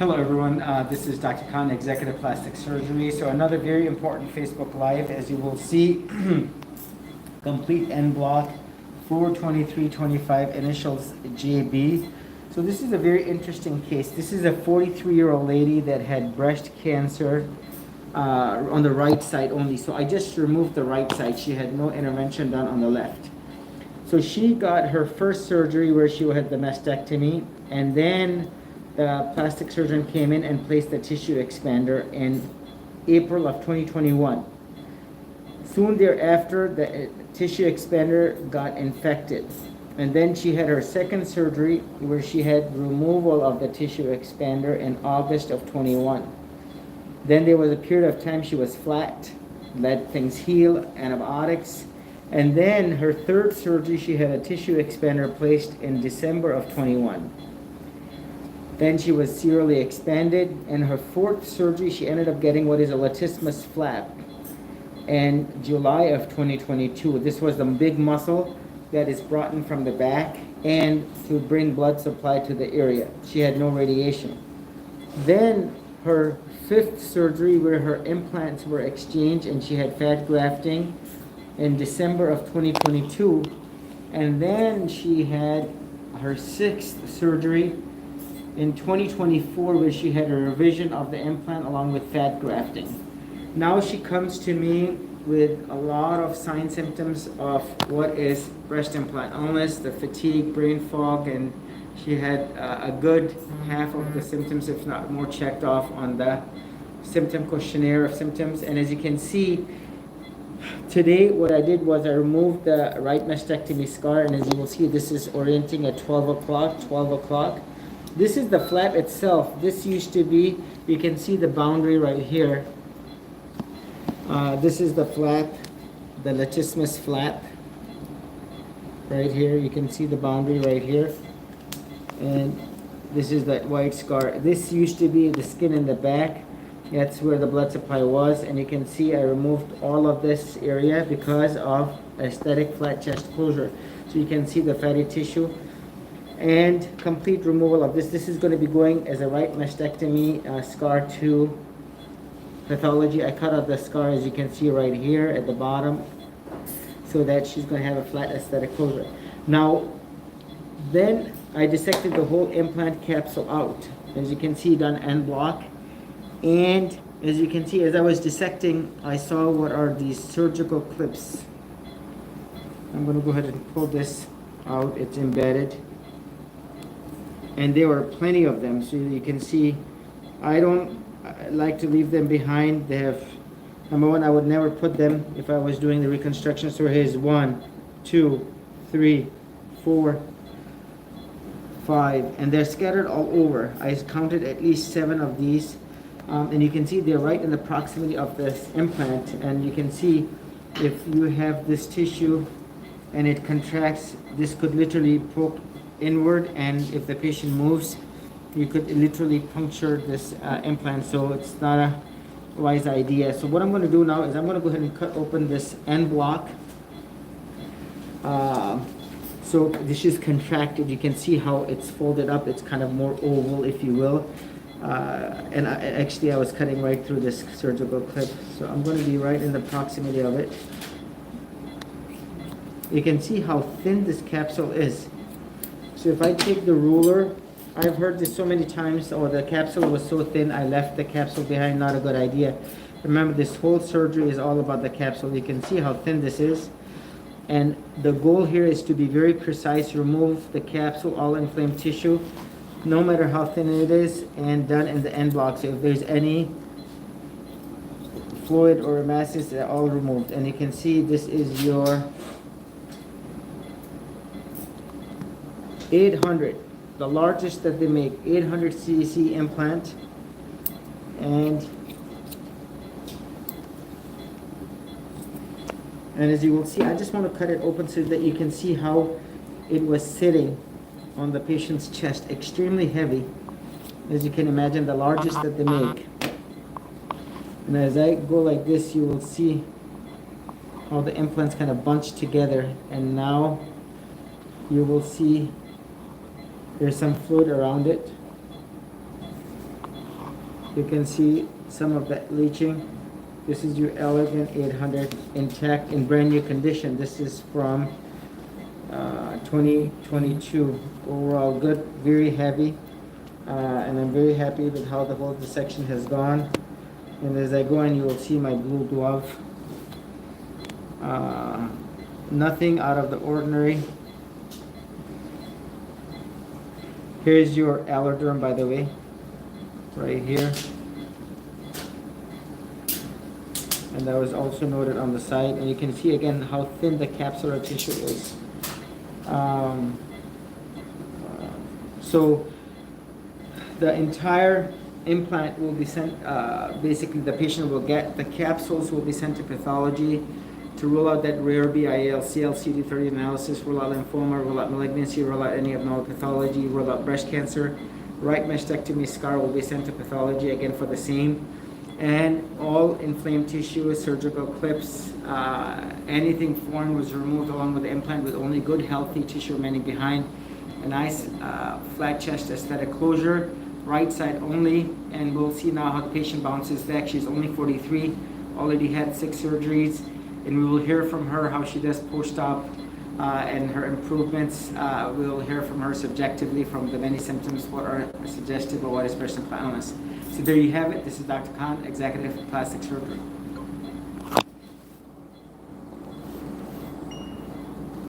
Hello everyone, this is Dr. Khan, Executive Plastic Surgery. So another very important Facebook Live, as you will see, complete En Bloc, 4/23/25, initials JB. So this is a very interesting case. This is a 43-year-old lady that had breast cancer on the right side only. So I just removed the right side. She had no intervention done on the left. So she got her first surgery where she had the mastectomy, and then the plastic surgeon came in and placed the tissue expander in April of 2021. Soon thereafter, the tissue expander got infected. And then she had her second surgery where she had removal of the tissue expander in August of 21. Then there was a period of time she was flat, let things heal, antibiotics. And then her third surgery, she had a tissue expander placed in December of 21. Then she was serially expanded. In her fourth surgery, she ended up getting what is a latissimus flap in July of 2022. This was the big muscle that is brought in from the back and to bring blood supply to the area. She had no radiation. Then her fifth surgery where her implants were exchanged and she had fat grafting in December of 2022. And then she had her sixth surgery in 2024 where she had a revision of the implant along with fat grafting. Now she comes to me with a lot of sign symptoms of what is breast implant illness, the fatigue, brain fog, and she had a good half of the symptoms, if not more, checked off on the symptom questionnaire of symptoms. And as you can see, today what I did was I removed the right mastectomy scar, and as you will see, this is orienting at 12 o'clock. This is the flap itself. This used to be, you can see the boundary right here. This is the flap, the latissimus flap. Right here, you can see the boundary right here. And this is that white scar. This used to be the skin in the back. That's where the blood supply was. And you can see I removed all of this area because of aesthetic flat chest closure. So you can see the fatty tissue. And complete removal of this. This is going to be going as a right mastectomy scar to pathology. I cut out the scar, as you can see right here at the bottom, so that she's going to have a flat aesthetic closure. Now, then I dissected the whole implant capsule out. As you can see, done En Bloc. And as you can see, as I was dissecting, I saw what are these surgical clips. I'm going to go ahead and pull this out. It's embedded. And there were plenty of them, so you can see I don't like to leave them behind. They have, number one, I would never put them if I was doing the reconstruction. So here's 1, 2, 3, 4, 5, and they're scattered all over. I counted at least 7 of these, and you can see they're right in the proximity of this implant. And you can see if you have this tissue and it contracts, this could literally poke inward, and if the patient moves, you could literally puncture this implant. So it's not a wise idea. So what I'm going to do now is I'm going to go ahead and cut open this En Bloc. So this is contracted. You can see how it's folded up. It's kind of more oval, if you will. And actually I was cutting right through this surgical clip. So I'm going to be right in the proximity of it. You can see how thin this capsule is. So if I take the ruler, I've heard this so many times, oh, the capsule was so thin, I left the capsule behind. Not a good idea. Remember, this whole surgery is all about the capsule. You can see how thin this is. And the goal here is to be very precise, remove the capsule, all inflamed tissue, no matter how thin it is, and done in the En Bloc. So if there's any fluid or masses, they're all removed. And you can see this is your 800, the largest that they make, 800cc implant. And as you will see, I just want to cut it open so that you can see how it was sitting on the patient's chest, extremely heavy, as you can imagine, the largest that they make. And as I go like this, you will see how the implants kind of bunch together, and now you will see there's some fluid around it. You can see some of that leaching. This is your Allergan 800 intact in brand new condition. This is from 2022. Overall good, very heavy. And I'm very happy with how the whole dissection has gone. And as I go in, you will see my blue glove. Nothing out of the ordinary. Here's your Allergan, by the way, right here. And that was also noted on the side. And you can see again how thin the capsular tissue is. So the entire implant will be sent, basically the patient will get, the capsules will be sent to pathology to rule out that rare BIL, CD30 analysis, rule out lymphoma, rule out malignancy, rule out any abnormal pathology, rule out breast cancer. Right mastectomy scar will be sent to pathology again for the same. And all inflamed tissue, surgical clips, anything foreign was removed along with the implant with only good healthy tissue remaining behind. A nice flat chest aesthetic closure, right side only, and we'll see now how the patient bounces back. She's only 43, already had 6 surgeries, and we will hear from her how she does post-op and her improvements. We'll hear from her subjectively from the many symptoms, what are suggestive or what is breast implant illness. So there you have it. This is Dr. Khan, Executive Plastic Surgery.